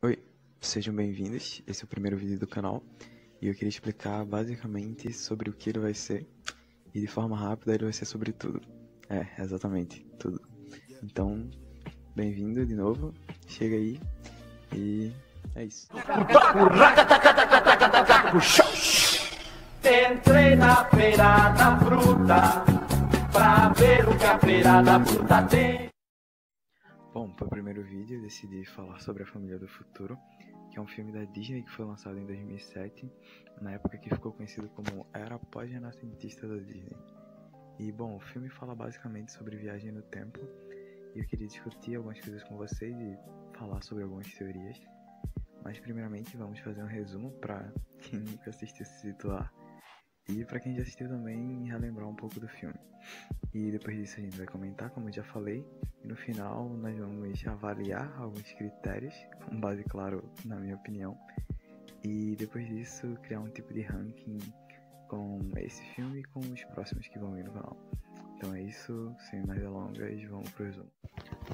Oi, sejam bem-vindos. Esse é o primeiro vídeo do canal e eu queria explicar basicamente sobre o que ele vai ser e de forma rápida ele vai ser sobre tudo. Exatamente, tudo. Então, bem-vindo de novo, chega aí e é isso. Entrei na feira da fruta pra ver o que a feira da fruta tem. Bom, para o primeiro vídeo eu decidi falar sobre A Família do Futuro, que é um filme da Disney que foi lançado em 2007, na época que ficou conhecido como Era Pós-Renascentista da Disney. E bom, o filme fala basicamente sobre viagem no tempo, e eu queria discutir algumas coisas com vocês e falar sobre algumas teorias. Mas primeiramente vamos fazer um resumo para quem nunca assistiu se situar, e para quem já assistiu também relembrar um pouco do filme. E depois disso a gente vai comentar, como eu já falei, e no final nós vamos avaliar alguns critérios, com base, claro, na minha opinião. E depois disso criar um tipo de ranking com esse filme e com os próximos que vão vir no canal. Então é isso, sem mais delongas, vamos pro resumo.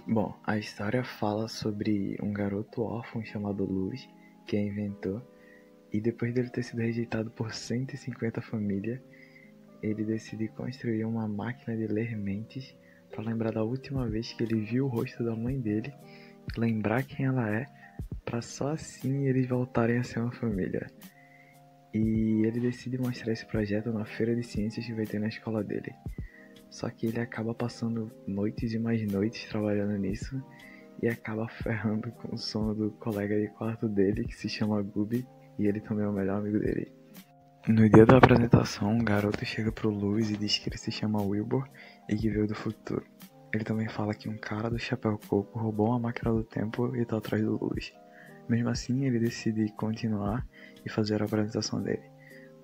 Bom, a história fala sobre um garoto órfão chamado Luz, que é inventor, e depois dele ter sido rejeitado por 150 famílias, ele decide construir uma máquina de ler mentes para lembrar da última vez que ele viu o rosto da mãe dele, lembrar quem ela é, para só assim eles voltarem a ser uma família. E ele decide mostrar esse projeto na feira de ciências que vai ter na escola dele. Só que ele acaba passando noites e mais noites trabalhando nisso e acaba ferrando com o sono do colega de quarto dele, que se chama Gubi, e ele também é o melhor amigo dele. No dia da apresentação, um garoto chega pro Luz e diz que ele se chama Wilbur e que veio do futuro. Ele também fala que um cara do chapéu coco roubou uma máquina do tempo e tá atrás do Luz. Mesmo assim, ele decide continuar e fazer a apresentação dele.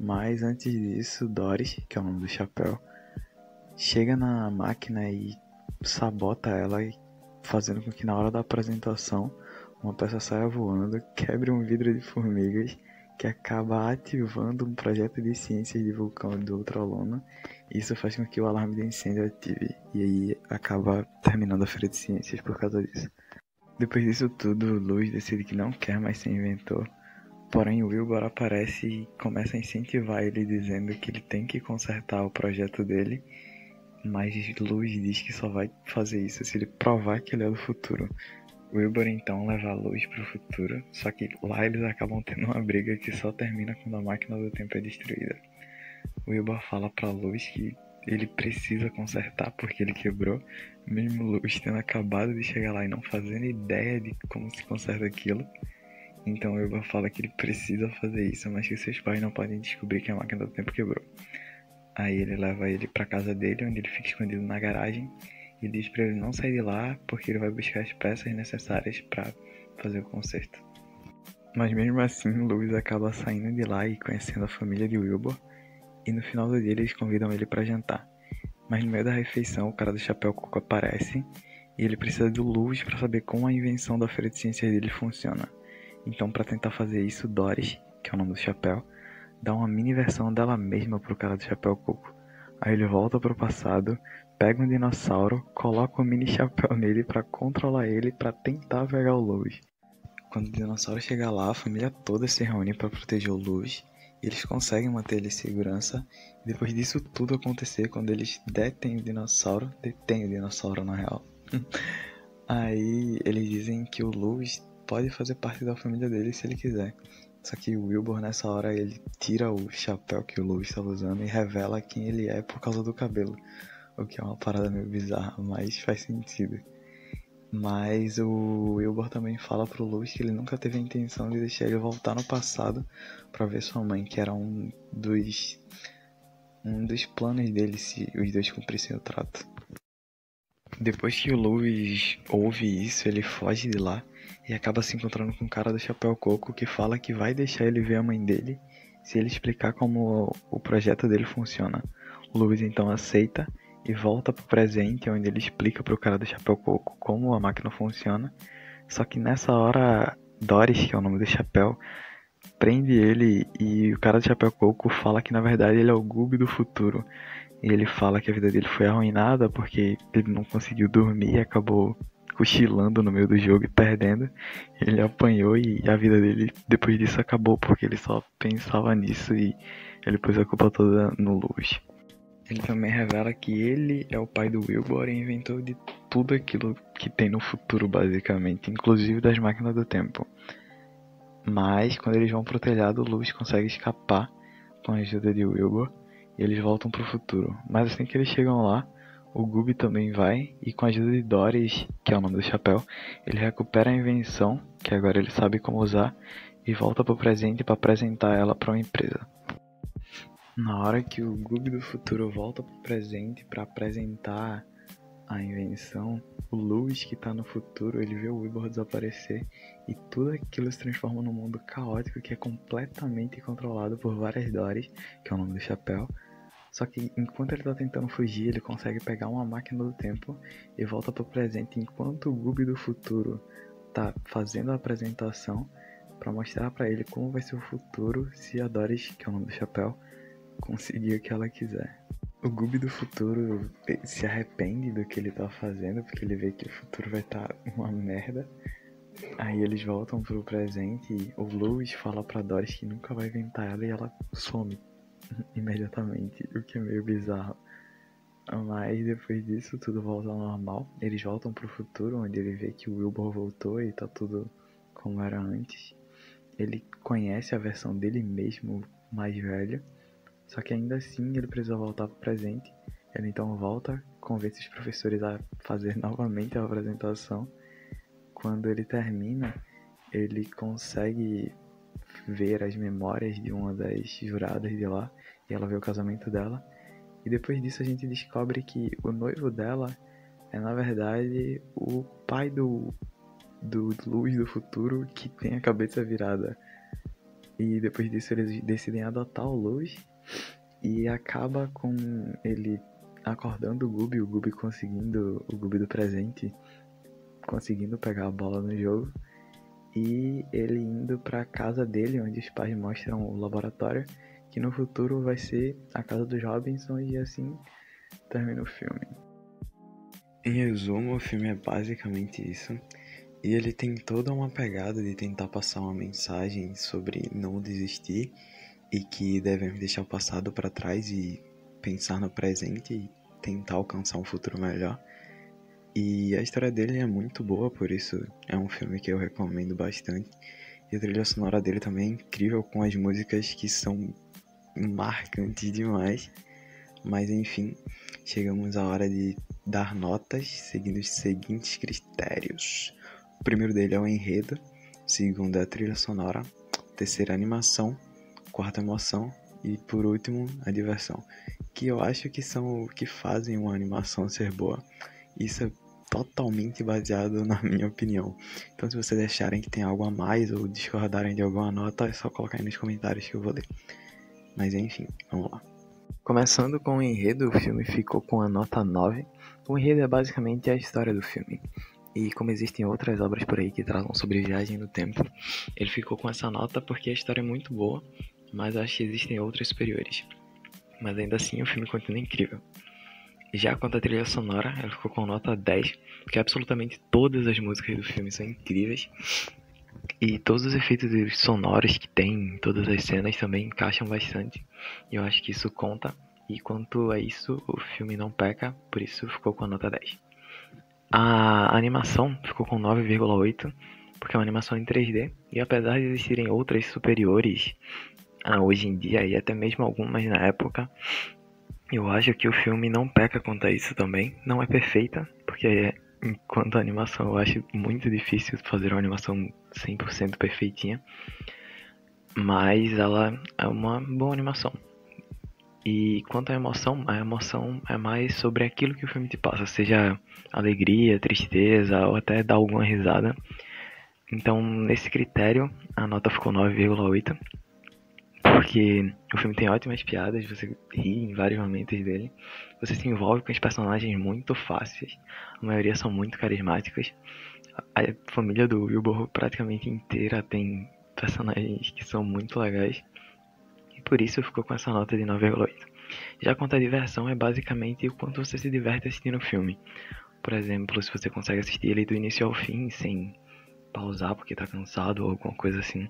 Mas antes disso, Doris, que é o nome do chapéu, chega na máquina e sabota ela, fazendo com que na hora da apresentação uma peça saia voando, quebre um vidro de formigas, que acaba ativando um projeto de ciências de vulcão do Ultraluna. Isso faz com que o alarme de incêndio ative, e aí acaba terminando a feira de ciências por causa disso. Depois disso tudo, Luz decide que não quer mais ser inventor, porém Wilbur aparece e começa a incentivar ele, dizendo que ele tem que consertar o projeto dele, mas Luz diz que só vai fazer isso se ele provar que ele é do futuro. Wilbur então leva a Luz pro futuro, só que lá eles acabam tendo uma briga que só termina quando a máquina do tempo é destruída. Wilbur fala pra Luz que ele precisa consertar porque ele quebrou, mesmo Luz tendo acabado de chegar lá e não fazendo ideia de como se conserta aquilo. Então Wilbur fala que ele precisa fazer isso, mas que seus pais não podem descobrir que a máquina do tempo quebrou. Aí ele leva ele pra casa dele, onde ele fica escondido na garagem, e diz pra ele não sair de lá porque ele vai buscar as peças necessárias pra fazer o conserto. Mas mesmo assim, Luz acaba saindo de lá e conhecendo a família de Wilbur, e no final do dia eles convidam ele pra jantar. Mas no meio da refeição, o cara do chapéu coco aparece, e ele precisa de Luz pra saber como a invenção da feira de ciências dele funciona. Então, pra tentar fazer isso, Doris, que é o nome do chapéu, dá uma mini versão dela mesma pro cara do chapéu coco. Aí ele volta pro passado, pega um dinossauro, coloca um mini chapéu nele pra controlar ele pra tentar pegar o Luz. Quando o dinossauro chega lá, a família toda se reúne pra proteger o Luz, e eles conseguem manter ele em segurança. E depois disso tudo acontecer, quando eles detêm o dinossauro na real, aí eles dizem que o Luz pode fazer parte da família dele se ele quiser. Só que o Wilbur nessa hora ele tira o chapéu que o Luz estava usando e revela quem ele é por causa do cabelo. O que é uma parada meio bizarra, mas faz sentido. Mas o Wilbur também fala pro Luz que ele nunca teve a intenção de deixar ele voltar no passado pra ver sua mãe, que era um dos planos dele se os dois cumprissem o trato. Depois que o Luz ouve isso, ele foge de lá e acaba se encontrando com o cara do chapéu coco, que fala que vai deixar ele ver a mãe dele se ele explicar como o projeto dele funciona. O Luz então aceita e volta pro presente, onde ele explica pro cara do chapéu coco como a máquina funciona. Só que nessa hora, Doris, que é o nome do chapéu, prende ele, e o cara do chapéu coco fala que na verdade ele é o Gubi do futuro. E ele fala que a vida dele foi arruinada porque ele não conseguiu dormir e acabou cochilando no meio do jogo e perdendo. Ele apanhou e a vida dele depois disso acabou, porque ele só pensava nisso e ele pôs a culpa toda no Lewis. Ele também revela que ele é o pai do Wilbur e inventou de tudo aquilo que tem no futuro, basicamente, inclusive das máquinas do tempo. Mas quando eles vão pro telhado, o Lewis consegue escapar com a ajuda de Wilbur e eles voltam pro futuro. Mas assim que eles chegam lá, o Gooby também vai e com a ajuda de Doris, que é o nome do chapéu, ele recupera a invenção, que agora ele sabe como usar, e volta pro presente para apresentar ela para uma empresa. Na hora que o Gooby do futuro volta pro presente para apresentar a invenção, o Lewis, que tá no futuro, ele vê o Wilbur desaparecer e tudo aquilo se transforma num mundo caótico que é completamente controlado por várias Doris, que é o nome do chapéu. Só que enquanto ele tá tentando fugir, ele consegue pegar uma máquina do tempo e volta pro presente enquanto o Gooby do futuro tá fazendo a apresentação para mostrar para ele como vai ser o futuro se a Doris, que é o nome do chapéu, conseguir o que ela quiser. O Gooby do futuro se arrepende do que ele tá fazendo, porque ele vê que o futuro vai estar uma merda. Aí eles voltam pro presente e o Lewis fala pra Doris que nunca vai inventar ela e ela some imediatamente, o que é meio bizarro. Mas depois disso tudo volta ao normal. Eles voltam pro futuro, onde ele vê que o Wilbur voltou e tá tudo como era antes. Ele conhece a versão dele mesmo mais velho. Só que ainda assim ele precisa voltar pro presente. Ele então volta, convence os professores a fazer novamente a apresentação. Quando ele termina, ele consegue ver as memórias de uma das juradas de lá. E ela vê o casamento dela. E depois disso a gente descobre que o noivo dela é na verdade o pai do Lewis do futuro, que tem a cabeça virada. E depois disso eles decidem adotar o Lewis. E acaba com ele acordando o Gooby conseguindo, o Gooby do presente, conseguindo pegar a bola no jogo. E ele indo pra casa dele, onde os pais mostram o laboratório, que no futuro vai ser a casa dos Robinson, e assim termina o filme. Em resumo, o filme é basicamente isso. E ele tem toda uma pegada de tentar passar uma mensagem sobre não desistir e que devemos deixar o passado para trás e pensar no presente e tentar alcançar um futuro melhor. E a história dele é muito boa, por isso é um filme que eu recomendo bastante. E a trilha sonora dele também é incrível, com as músicas que são marcantes demais. Mas enfim, chegamos à hora de dar notas seguindo os seguintes critérios. O primeiro dele é o enredo, o segundo é a trilha sonora, o terceiro é a animação, o quarto é a emoção e por último a diversão, que eu acho que são o que fazem uma animação ser boa. Isso é totalmente baseado na minha opinião. Então se vocês acharem que tem algo a mais ou discordarem de alguma nota, é só colocar aí nos comentários que eu vou ler. Mas enfim, vamos lá. Começando com o enredo, o filme ficou com a nota 9. O enredo é basicamente a história do filme. E como existem outras obras por aí que tratam sobre viagem no tempo, ele ficou com essa nota porque a história é muito boa, mas acho que existem outras superiores. Mas ainda assim o filme continua incrível. Já quanto à trilha sonora, ela ficou com nota 10, porque absolutamente todas as músicas do filme são incríveis. E todos os efeitos sonoros que tem em todas as cenas também encaixam bastante. E eu acho que isso conta. E quanto a isso, o filme não peca, por isso ficou com a nota 10. A animação ficou com 9,8, porque é uma animação em 3D. E apesar de existirem outras superiores hoje em dia, e até mesmo algumas na época, eu acho que o filme não peca quanto a isso também. Não é perfeita, porque enquanto a animação eu acho muito difícil fazer uma animação 100% perfeitinha. Mas ela é uma boa animação. E quanto à emoção, a emoção é mais sobre aquilo que o filme te passa, seja alegria, tristeza ou até dar alguma risada. Então, nesse critério, a nota ficou 9,8. Porque o filme tem ótimas piadas, você ri em vários momentos dele. Você se envolve com os personagens muito fáceis, a maioria são muito carismáticas. A família do Wilbur praticamente inteira tem personagens que são muito legais. E por isso ficou com essa nota de 9,8. Já quanto à diversão, é basicamente o quanto você se diverte assistindo o filme. Por exemplo, se você consegue assistir ele do início ao fim sem pausar porque tá cansado ou alguma coisa assim.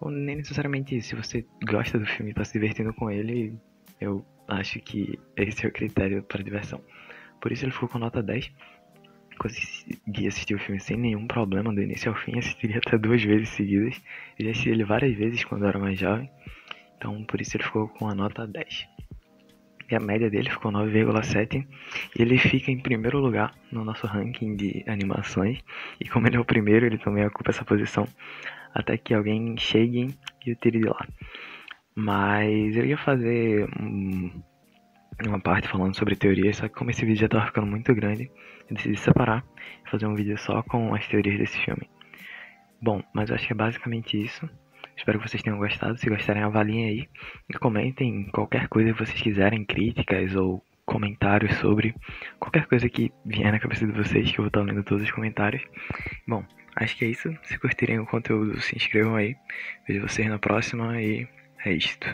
Ou nem necessariamente isso. Se você gosta do filme e tá se divertindo com ele, eu acho que esse é o critério para diversão. Por isso ele ficou com nota 10. Consegui assistir o filme sem nenhum problema, do início ao fim. Assistiria até 2 vezes seguidas. Eu já assisti ele várias vezes quando eu era mais jovem. Então por isso ele ficou com a nota 10. E a média dele ficou 9,7. E ele fica em primeiro lugar no nosso ranking de animações. E como ele é o primeiro, ele também ocupa essa posição até que alguém chegue e o tire de lá. Mas eu ia fazer uma parte falando sobre teorias, só que como esse vídeo já tava ficando muito grande, eu decidi separar e fazer um vídeo só com as teorias desse filme. Bom, mas eu acho que é basicamente isso. Espero que vocês tenham gostado. Se gostarem, avaliem aí e comentem qualquer coisa que vocês quiserem, críticas ou comentários sobre qualquer coisa que vier na cabeça de vocês, que eu vou estar lendo todos os comentários. Bom, acho que é isso. Se curtirem o conteúdo, se inscrevam aí. Vejo vocês na próxima e é isto.